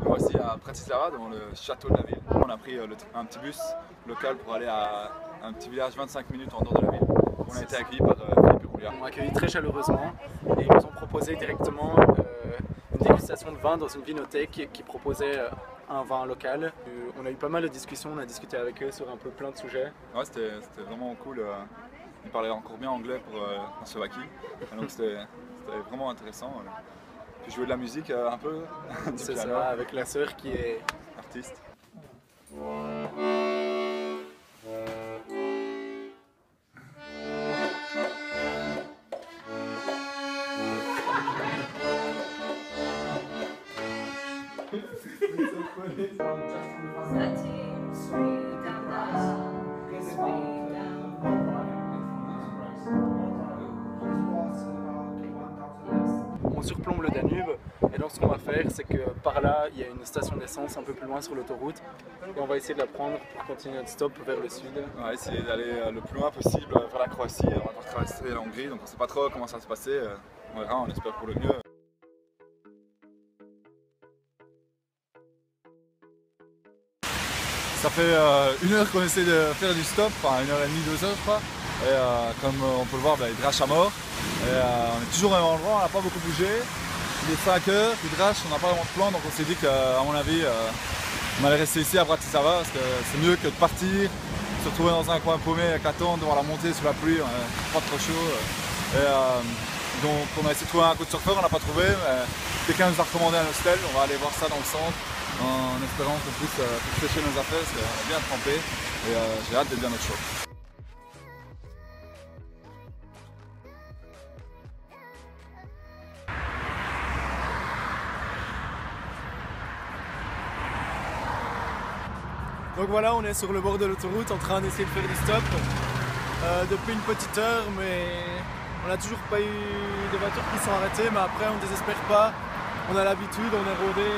Voici à Bratislava, devant le château de la ville. On a pris un petit bus local pour aller à un petit village 25 minutes en dehors de la ville. On a été accueillis par Philippe et Roulia. On m'a accueilli très chaleureusement et ils nous ont proposé directement une dégustation de vin dans une vinothèque qui proposait un vin local. On a eu pas mal de discussions, on a discuté avec eux sur un peu plein de sujets. Ouais, c'était vraiment cool. Ils parlaient encore bien anglais pour en Slovaquie. Et donc c'était vraiment intéressant. Puis jouer de la musique un peu. C'est ça, avec la sœur qui est artiste. On surplombe le Danube et donc ce qu'on va faire c'est que par là il y a une station d'essence un peu plus loin sur l'autoroute et on va essayer de la prendre pour continuer notre stop vers le sud. On va essayer d'aller le plus loin possible vers la Croatie, on va traverser la Hongrie donc on ne sait pas trop comment ça va se passer, on verra, on espère pour le mieux. Ça fait 1 heure qu'on essaie de faire du stop, enfin 1h30, 2 heures je crois. Et comme on peut le voir, il drache à mort. Et on est toujours au même endroit, on n'a pas beaucoup bougé. Il est 5 heures, il drache, on n'a pas vraiment de plan, donc on s'est dit qu'à mon avis, on allait rester ici à Bratislava parce que c'est mieux que de partir, se retrouver dans un coin paumé avec attendre, devoir la monter sous la pluie, on n'est pas trop chaud. Et donc on a essayé de trouver un coup de surfeur, on n'a pas trouvé, mais quelqu'un nous a recommandé un hostel, on va aller voir ça dans le centre en espérant qu'on puisse sécher nos affaires parce qu'on est bien trempé et j'ai hâte d'être bien au chaud. Donc voilà, on est sur le bord de l'autoroute en train d'essayer de faire du stop depuis une petite heure, mais on n'a toujours pas eu de voitures qui sont arrêtées, mais après on ne désespère pas, on a l'habitude, on est rodé,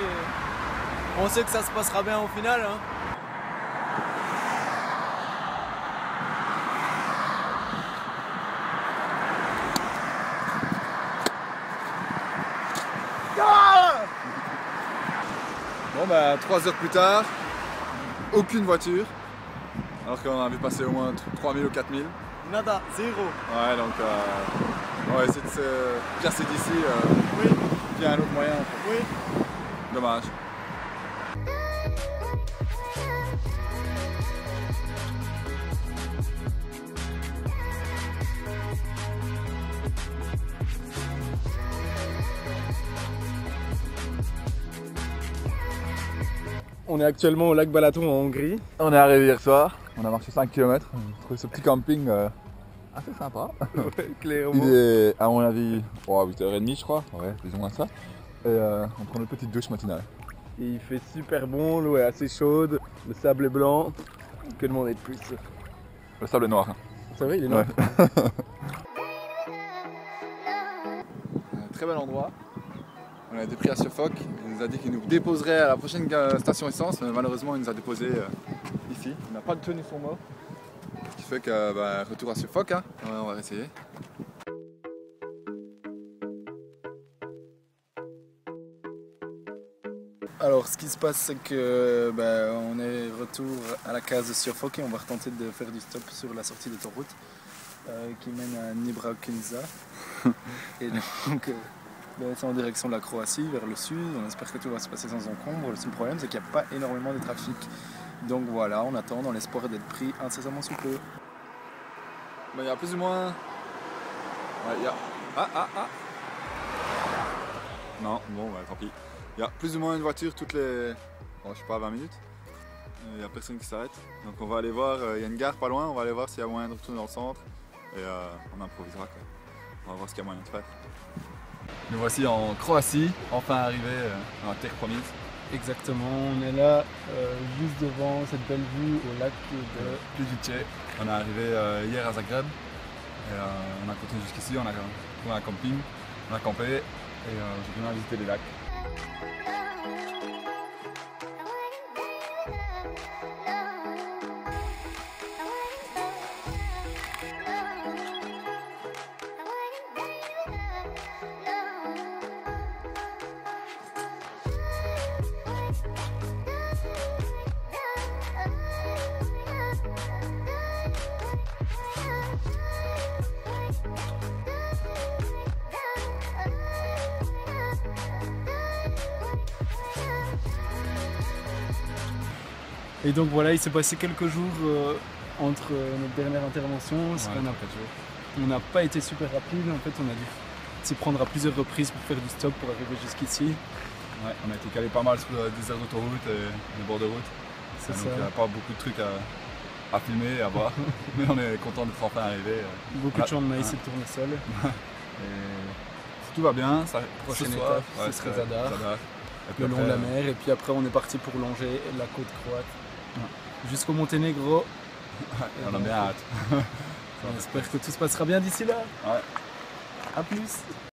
on sait que ça se passera bien au final. Hein. Bon 3 heures plus tard, aucune voiture, alors qu'on avait passé au moins 3000 ou 4000. Nada, zéro. Ouais donc on va essayer de se casser d'ici Oui. via un autre moyen. En fait. Oui. Dommage. On est actuellement au lac Balaton en Hongrie. On est arrivé hier soir, on a marché 5 km, on a trouvé ce petit camping assez sympa. Ouais, clairement. Il est à mon avis 8h30 je crois, ouais plus ou moins ça. Et on prend une petite douche matinale. Et il fait super bon, l'eau est assez chaude, le sable est blanc. Que demander de plus? Le sable est noir. C'est vrai, il est noir. Ouais. Très bel endroit. On a été pris à Suffolk, il nous a dit qu'il nous déposerait à la prochaine station essence, mais malheureusement il nous a déposé ici. Il n'a pas de tenue sur mort. Ce qui fait que retour à Suffolk, hein. On va essayer. Alors ce qui se passe c'est que on est retour à la case de Suffolk et on va retenter de faire du stop sur la sortie d'autoroute qui mène à Nibrakinza. Et donc c'est en direction de la Croatie, vers le sud. On espère que tout va se passer sans encombre. Le seul problème c'est qu'il n'y a pas énormément de trafic. Donc voilà, on attend dans l'espoir d'être pris incessamment sous peu. Il y a plus ou moins... Ouais, il y a... Non, bon tant pis. Il y a plus ou moins une voiture toutes les... je sais pas, 20 minutes. Il n'y a personne qui s'arrête. Donc on va aller voir, il y a une gare pas loin, on va aller voir s'il y a moyen de retourner dans le centre. Et on improvisera quoi. On va voir ce qu'il y a moyen de faire. Nous voici en Croatie, enfin arrivés dans la terre promise. Exactement, on est là juste devant cette belle vue au lac de Plivice. On est arrivé hier à Zagreb et on a continué jusqu'ici, on a trouvé un camping, on a campé et j'ai bien visité les lacs. Et donc voilà, il s'est passé quelques jours entre notre dernière intervention. On n'a pas été super rapide, en fait on a dû s'y prendre à plusieurs reprises pour faire du stop pour arriver jusqu'ici. Ouais, on a été calé pas mal sur des aires d'autoroute et des bords de route. C'est donc ça. il n'y a pas beaucoup de trucs à filmer et à voir. Mais on est content d'être enfin arrivé. Beaucoup de champs de maïs et de tournesol. Si tout va bien, Prochaine ce soir, étape, ce serait Zadar. Et puis Le long de après, la mer, et puis après on est parti pour longer la côte croate jusqu'au Monténégro. on a bien hâte. On espère que tout se passera bien d'ici là. Ouais. A plus.